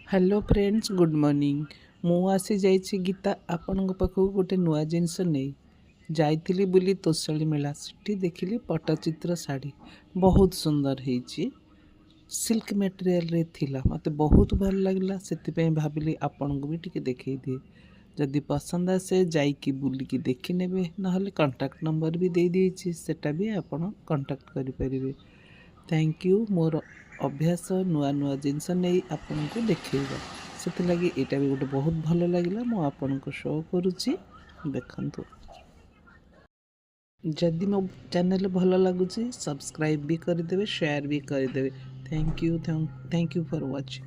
Hello friends good morning. मु आसी जाइछि गीता आपन पाखु गोटे नुआ जिनस नहीं जाइथिली बुली तोसली मेला सेठी देखिली पट्टचित्र शाढ़ी बहुत सुंदर ହେଇଛି। सिल्क मटेरियल रे थिला मते बहुत भल लागला सेति भाविली आपन को भी टिके देखै दिए। जदि पसंद आसे जाइकी बुलिकी देखि नेबे नहले कांटेक्ट नंबर भी दे देछि सेटा भी आपन कांटेक्ट करि परिबे। थैंक यू मोर अभ्यास नुआ नुआ जिनस नहीं आपन को देखैबा से लगी यहाँ भी गोटे बहुत भल लगे मु आपन को शो करुच्ची देखंतु। जदि मो चैनल भल लगुच सब्सक्राइब भी करदेवे शेयर भी करदेवे। Thank you for watching.